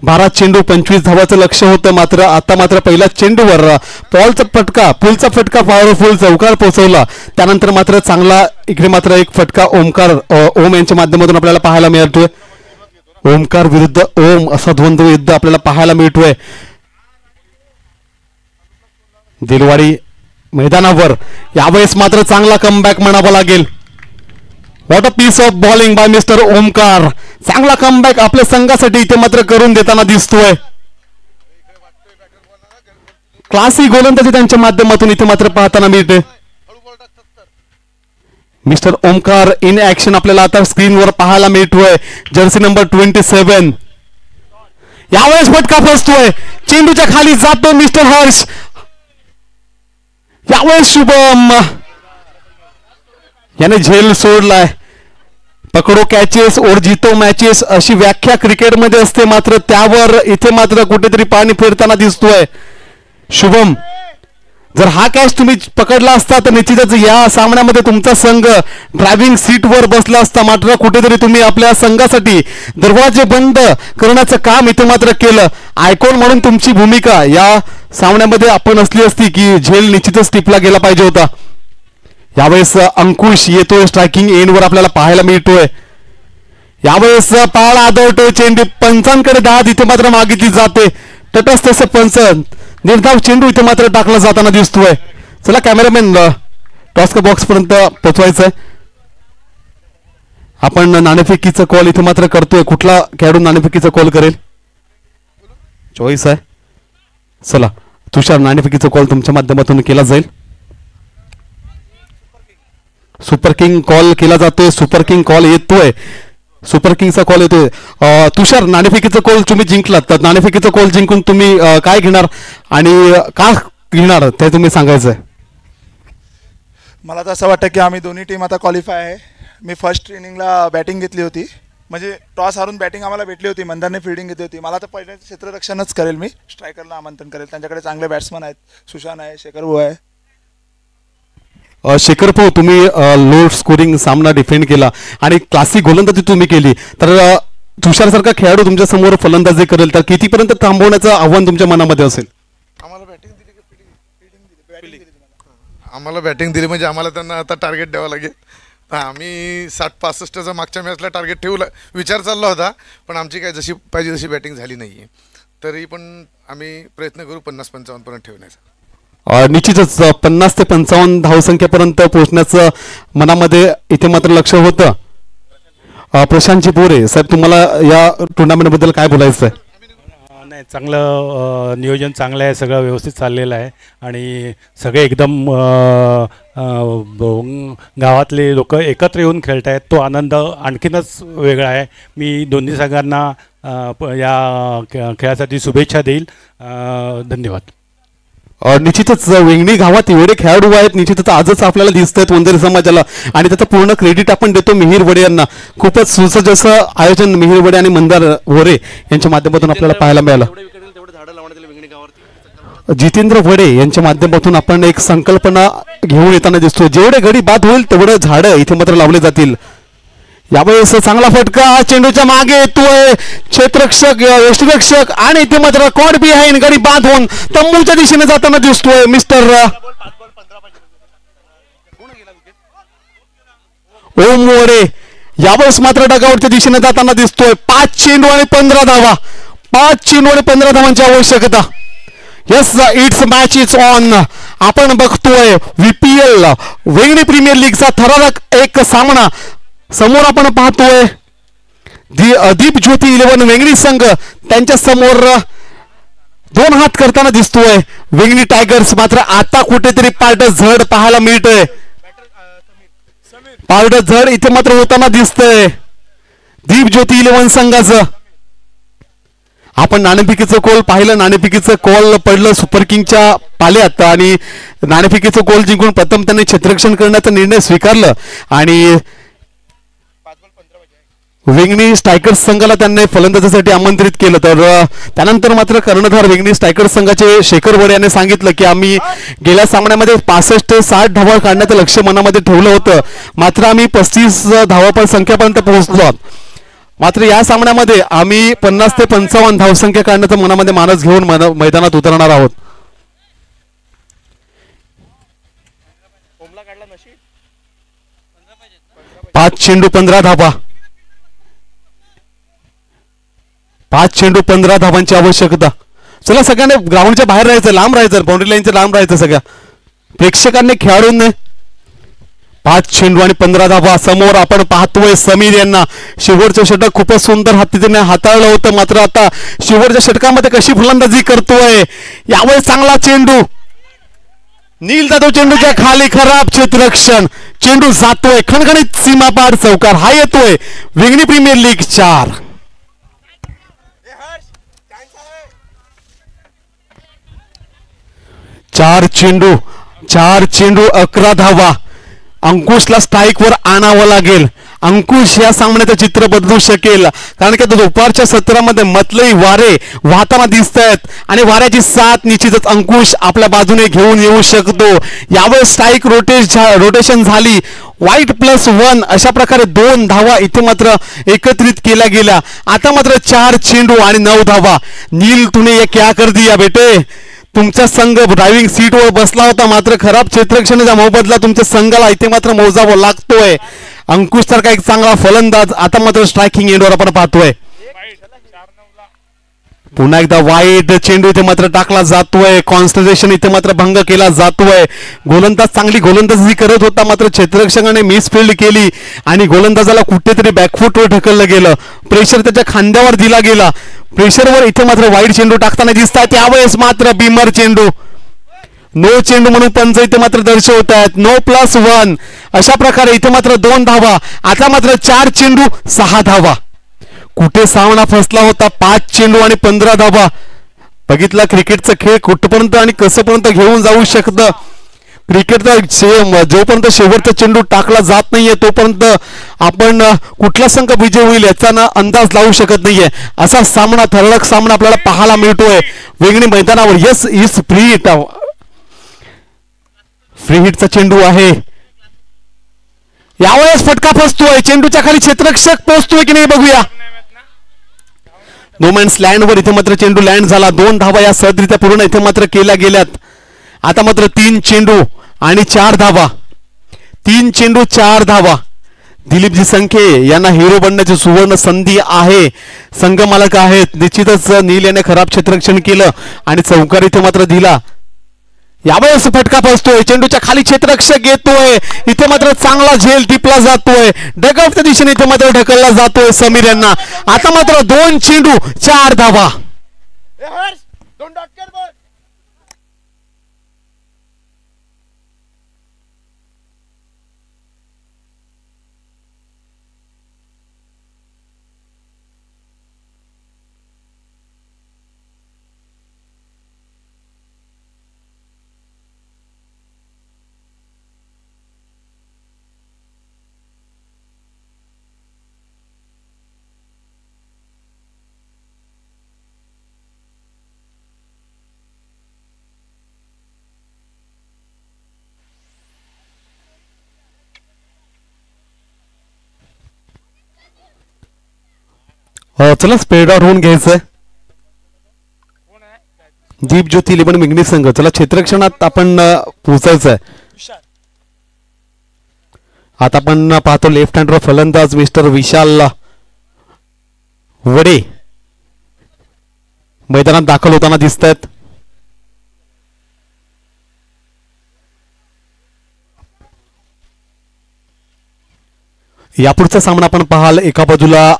12 चेंडू 25 धावाचं लक्ष होतं. मात्र आता मात्र पहिल्या चेंडूवर पुलचा फटका पॉवरफुल चौकार पोहोचवला. त्यानंतर मात्र चांगला इकडे मात्र एक फटका ओम यांच्या माध्यमातून आपल्याला पाहायला मिळतोय. ओमकार विरुद्ध ओम असा द्वंद्व युद्ध आपल्याला पाहायला मिळतोय दिलवाडी मैदानावर. यावेळेस मात्र चांगला कमबॅक म्हणावा लागेल. What a piece of bowling by Mr Omkar. चांगला कमबॅक आपल्या संघासाठी इथे मात्र करून देताना दिसतोय. क्लासी गोलंदाजी त्यांच्या माध्यमातून इथे मात्र पाहताना मिळते. मिस्टर ओमकार इन ऍक्शन आपल्याला आता स्क्रीनवर पाहायला मिळतोय. Jersey number 27. यावेळेस फटका फसतोय. चेंडूच्या खाली जातो मिस्टर हर्ष. यावेळेस शुभम याने झेल सोडलाय. पकडो कॅचेस और जीतो मॅचेस अशी व्याख्या क्रिकेटमध्ये असते. मात्र त्यावर इथे मात्र कुठेतरी पाणी फिरताना दिसतोय. शुभम जर हा कॅच तुम्ही पकडला असता तर निश्चितच या सामन्यामध्ये तुमचा संघ ड्रायव्हिंग सीटवर बसला असता. मात्र कुठेतरी तुम्ही आपल्या संघासाठी दरवाजे बंद करण्याचं काम इथे मात्र केलं. आयकॉन म्हणून तुमची भूमिका या सामन्यामध्ये आपण असली असती की झेल निश्चितच टिपला गेला पाहिजे होता. यावेळेस अंकुश येतोय स्ट्रायकिंग एंडवर आपल्याला पाहायला मिळतोय. यावेळेस पाळा आदळतोय. चेंडू पंचांकडे 10 इथे मात्र मागितली जाते. तटस्थ तसे पंच निर्धाव चेंडू इथे मात्र टाकला जाताना दिसतोय. चला कॅमेरामॅन टॉस्क बॉक्स पर्यंत पोहोचवायचंय. आपण नाणेफेकीचा कॉल इथे मात्र करतोय. कुठला खेळाडू नाणेफेकीचा कॉल करेल चॉईस आहे. चला तुषार नाणेफेकीचा कॉल तुमच्या माध्यमातून केला जाईल. सुपर किंग कॉल केला जातोय. सुपर किंग कॉल येतोय. सुपर किंगचा कॉल येतोय. तुषार नाणेफेकीचा कॉल तुम्ही जिंकलात तर नाणेफेकीचा कॉल जिंकून तुम्ही काय घेणार आणि का घेणार ते तुम्ही सांगायचं. मला तर असं वाटतं की आम्ही दोन्ही टीम आता क्वालिफाय आहे. मी फर्स्ट इनिंगला बॅटिंग घेतली होती. म्हणजे टॉस हारून बॅटिंग आम्हाला भेटली होती. मंदारने फिल्डिंग घेतली होती. मला तर पहिल्या क्षेत्ररक्षणच करेल. मी स्ट्रायकरला आमंत्रण करेल. त्यांच्याकडे चांगले बॅट्समन आहेत. सुशांत आहे, शेखर भाऊ आहे. शेखर भाऊ तुम्ही लो स्कोरिंग सामना डिफेंड केला आणि क्लासिक गोलंदाजी तुम्ही केली तर तुषार सारखा खेळाडू तुमच्या समोर फलंदाजी करेल तर कितीपर्यंत थांबवण्याचं आव्हान तुमच्या मनामध्ये असेल. आम्हाला बॅटिंग दिली. आम्हाला बॅटिंग दिली म्हणजे आम्हाला त्यांना आता टार्गेट द्यावं लागेल. आम्ही 60-65चा मागच्या मॅचला टार्गेट ठेवलं विचार चालला होता पण आमची काय जशी पाहिजे तशी बॅटिंग झाली नाही आहे. तरी पण आम्ही प्रयत्न करू 50-55 पर्यंत ठेवण्याचा. निश्चितच 50 ते 55 धावसंख्येपर्यंत पोहोचण्याचं मनामध्ये इथे मात्र लक्ष होतं. प्रशांतजी बोरे साहेब तुम्हाला या टुर्नामेंटबद्दल काय बोलायचं आहे. नाही चांगलं नियोजन चांगलं आहे. सगळं व्यवस्थित चाललेलं आहे आणि सगळे एकदम गावातले लोक एकत्र येऊन खेळत आहेत. तो आनंद आणखीनच वेगळा आहे. मी दोन्ही संघांना या खेळासाठी शुभेच्छा देईल. धन्यवाद. निश्चितच वेंगणी गावात एवढे खेळाडू आहेत. निश्चितच आजच आपल्याला दिसत आहेत वंजारी समाजाला आणि त्याचं पूर्ण क्रेडिट आपण देतो मिहीर वडे यांना. खूपच सुसज्ज असं आयोजन मिहीर वडे आणि मंदार वरे यांच्या माध्यमातून आपल्याला पाहायला मिळालं. जितेंद्र वडे यांच्या माध्यमातून आपण एक संकल्पना घेऊन येताना दिसतो. जेवढे गडी बाद होईल तेवढं झाडं इथे मात्र लावले जातील. यावेळेस चांगला फटका चेंडूच्या मागे येतोय क्षेत्ररक्षक यष्टीरक्षक आणि इथे मात्र कॉड बिहाइंड गडी बाद होऊन तंबूच्या दिशेने जाताना दिसतोय मिस्टर ओम वडे. यावेळेस मात्र डगावरच्या दिशेने जाताना दिसतोय. 5 चेंडू आणि 15 धावा. 5 चेंडू आणि 15 धावांची आवश्यकता. Yes it's match is on. आपण बघतोय VPL वेंगणी प्रीमियर लीगचा थरारक एक सामना समोर आपण पाहतोय. दीप ज्योती 11 वेंगणी संघ त्यांच्या समोर 2 हात करताना दिसतोय. वेंगणी टायगर्स मात्र आता कुठेतरी पार्ट झड पाहायला मिळतोय. पार्ट झड इथे मात्र होताना दिसतंय दीप ज्योती 11 संघाचं. आपण नाणेफेकीचं गोल पाहिलं. नाणेफेकीचं गोल पडलं सुपर किंगच्या पाल्यात आणि नाणेफेकीचं गोल जिंकून प्रथम त्यांनी क्षेत्ररक्षण करण्याचा निर्णय स्वीकारला आणि वेंगणी स्ट्रायकर्स संघाला त्यांनी फलंदाजीसाठी आमंत्रित केलं. तर त्यानंतर मात्र कर्णधार वेंगणी स्ट्रायकर्स संघाचे शेखर वडे यांनी सांगितलं की आम्ही गेल्या सामन्यामध्ये 65 ते 60 धावा काढण्याचं लक्ष्य मनामध्ये ठेवलं होतं. मात्र आम्ही 35 धावा संख्यापर्यंत पोहोचलो. मात्र या सामन्यामध्ये आम्ही 50 ते 55 धावसंख्या काढण्याचा मनामध्ये मानस घेऊन मैदानात उतरणार आहोत. 5 चेंडू 15 धावा. 5 चेंडू 15 धावांची आवश्यकता. चला सगळ्यांनी ग्राउंडच्या बाहेर राहायचं, लांब राहायचं, बाउंड्री लाईनच्या लांब राहायचं. सगळ्या प्रेक्षकांनी खेळाडूंनी 5 चेंडू आणि 15 धावा. समोर आपण पाहतोय समीर यांना. शेवटचं षटक खूपच सुंदर हातीने हाताळलं होतं. मात्र आता शेवटच्या षटकामध्ये कशी फलंदाजी करतोय. यावेळेस चांगला चेंडू नील जाधव चेंडूच्या खाली. खराब क्षेत्ररक्षण. चेंडू जातोय खणखणीत सीमापार चौकार. हा येतोय वेंगणी प्रीमियर लीग 4. 4 चेंडू 11 धावा. अंकुशला स्ट्राईक वर आणावं लागेल. अंकुश या सामन्याचं चित्र बदलू शकेल कारण की दुपारच्या सत्रामध्ये मतलई वारे वाहताना दिसत आहेत आणि वाऱ्याची साथ निश्चितच अंकुश आपल्या बाजूने घेऊन येऊ शकतो. यावेळेस स्ट्राईक रोटेशन झाली. वाईट +1 अशा प्रकारे 2 धावा इथे मात्र एकत्रित केल्या गेल्या. आता मात्र 4 चेंडू आणि 9 धावा. नील तूने ये क्या कर दिया बेटे. तुमचा संघ ड्रायव्हिंग सीटवर बसला होता मात्र खराब क्षेत्ररक्षणाचा मोबदला तुमच्या संघाला इथे मात्र मोजावा लागतोय. अंकुश सारखा एक चांगला फलंदाज आता मात्र स्ट्रायकिंग एंडवर आपण पाहतोय. पुन्हा एकदा वाईट चेंडू इथे मात्र टाकला जातोय. कॉन्सन्ट्रेशन इथे मात्र भंग केला जातोय. गोलंदाज चांगली गोलंदाजी करत होता मात्र क्षेत्ररक्षकाने मिसफिल्ड केली आणि गोलंदाजाला कुठेतरी बॅकफुटवर ढकललं गेलं. प्रेशर त्याच्या खांद्यावर दिला गेला. प्रेशरवर इथे मात्र वाईट चेंडू टाकताना दिसतात. त्यावेळेस मात्र बिमर चेंडू. नो चेंडू म्हणून पंच इथे मात्र दर्शवत आहेत. नो +1 अशा प्रकारे इथे मात्र 2 धावा. आता मात्र 4 चेंडू 6 धावा. कुठे सामना फसला होता. 5 चेंडू आणि 15 धावा. बघितला क्रिकेटचा खेळ कुठपर्यंत आणि कसंपर्यंत घेऊन जाऊ शकतं. क्रिकेटचा जोपर्यंत शेवटचा चेंडू टाकला जात नाहीये तोपर्यंत आपण कुठला संघ विजय होईल याचा ना अंदाज लावू शकत नाहीये. असा सामना थरळक सामना आपल्याला पाहायला मिळतोय वेंगणी मैदानावर. येस इज फ्री हिटचा चेंडू आहे. यावेळेस फटका फसतोय. चेंडूच्या खाली क्षेत्ररक्षक पोहोचतोय की नाही बघूया. नो मॅन्स लँडवर इथे मात्र चेंडू लँड झाला. 2 धावा या सहजरित्या पूर्ण इथे मात्र केल्या गेल्यात. आता मात्र 3 चेंडू आणि 4 धावा. 3 चेंडू 4 धावा. दिलीपजी संखे यांना हिरो बनण्याची सुवर्ण संधी आहे. संघ मालक आहेत. निश्चितच नील याने खराब क्षेत्ररक्षण केलं आणि चौकार इथे मात्र दिला. यावेळेस फटका फसतोय. चेंडूच्या खाली क्षेत्ररक्षक येतोय. इथे मात्र चांगला झेल टिपला जातोय. डगआउटच्या दिशेने इथे मात्र ढकलला जातोय समीर यांना. आता मात्र 2 चेंडू 4 धावा. चला स्पेड आउट होऊन घ्यायचंय. दीप ज्योती 11 विंगणी संघ. चला क्षेत्ररक्षणात आपण पोहोचायचंय. आता आपण पाहतो लेफ्ट हँडर फलंदाज मिस्टर विशाल वडे मैदानात दाखल होताना दिसत आहेत. यापुढचा सामना आपण पाहाल. एका बाजूला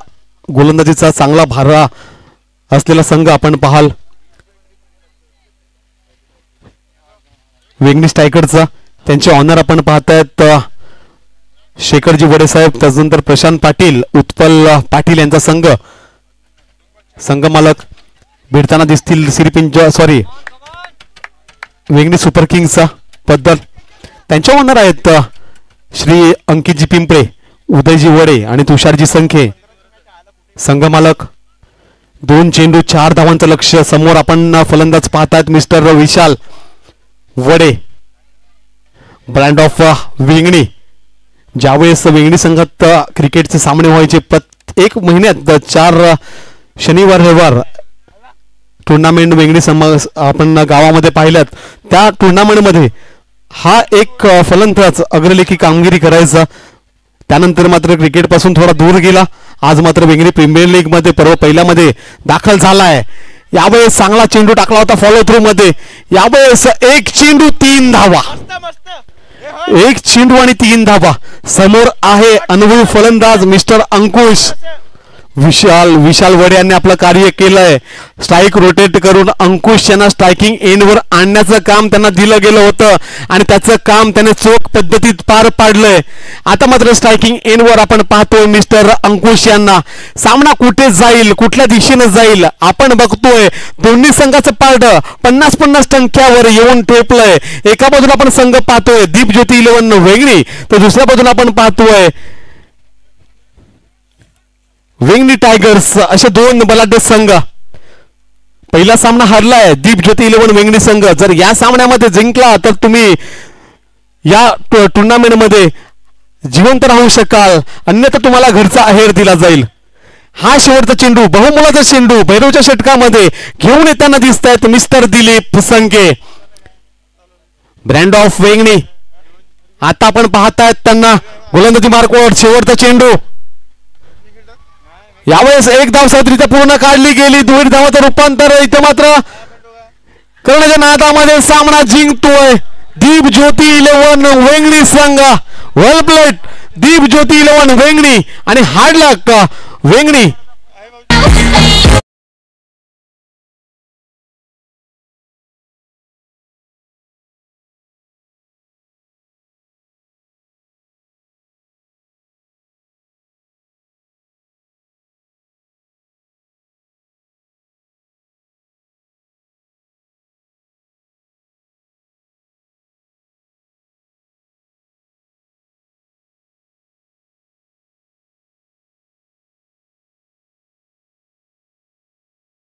गोलंदाजीचा चांगला भारा असलेला संघ आपण पाहाल वेंगणी स्ट्रायकरचा. त्यांचे ऑनर आपण पाहतायत शेखरजी वडे साहेब. त्याच्यानंतर प्रशांत पाटील, उत्पल पाटील यांचा संघ. संघ मालक भिडताना दिसतील वेंगणी सुपर किंग्सचा पद्धत. त्यांचे ऑनर आहेत श्री अंकितजी पिंपळे, उदयजी वडे आणि तुषारजी संखे. संघ मालक. 2 चेंडू 4 धावांचं लक्ष. समोर आपण फलंदाज पाहतात मिस्टर विशाल वडे, ब्रँड ऑफ वेंगणी. ज्यावेळेस वेंगणी संघात क्रिकेटचे सामने व्हायचे एक महिन्यात 4 शनिवार रविवार टुर्नामेंट वेंगणी आपण गावामध्ये पाहिल्यात. त्या टुर्नामेंटमध्ये हा एक फलंदाज अग्रलेखी कामगिरी करायचा. त्यानंतर मात्र क्रिकेट पासून थोडा दूर गेला. आज मात्र वेंगणी प्रीमियर लीग मध्ये पहिल्यामध्ये दाखल झालाय. यावेळेस चांगला चेंडू टाकला होता फॉलो थ्रू मध्ये. यावेळेस 1 चेंडू 3 धावा. 1 चेंडू आणि 3 धावा. समोर आहे अनुभवी फलंदाज मिस्टर अंकुश. विशाल वडे यांनी आपलं कार्य केलंय. स्ट्राईक रोटेट करून अंकुश यांना स्ट्रायकिंग एंडवर आणण्याचं काम त्यांना दिलं गेलं होतं आणि त्याचं काम त्याने चोख पद्धतीत पार पाडलंय. आता मात्र स्ट्रायकिंग एंडवर आपण पाहतोय मिस्टर अंकुश यांना. सामना कुठे जाईल, कुठल्या दिशेने जाईल आपण बघतोय. दोन्ही संघाचं पारड 50-50 टंक्यावर येऊन ठेपलंय. एका बाजूला आपण संघ पाहतोय दीप ज्योती 11 वेंगणी, तर दुसऱ्या बाजूला आपण पाहतोय वेंगणी टायगर्स. असे 2 बलाढ्य संघ. पहिला सामना हरलाय दीप ज्योती 11 वेंगणी संघ. जर या सामन्यामध्ये जिंकला तर तुम्ही या टुर्नामेंट मध्ये जिवंत राहू शकाल, अन्यथा तुम्हाला घरचा आहेर दिला जाईल. हा शेवटचा चेंडू, बहुमोलाचा चेंडू भैरवच्या षटकामध्ये घेऊन येताना दिसत आहेत mister Dilip संके, brand of Vengani. आता आपण पाहतायत त्यांना गोलंदाजी मार्कवर. शेवटचा चेंडू. यावेळेस 1 धाव साधारणतः पूर्ण काढली गेली. 2 धावाचं रूपांतर. इथे मात्र करण्याच्या नादामध्ये सामना जिंकतोय दीप ज्योती 11 वेंगणी संघ. वेल प्लेड दीप ज्योती 11 वेंगणी आणि हार्ड लक वेंगणी.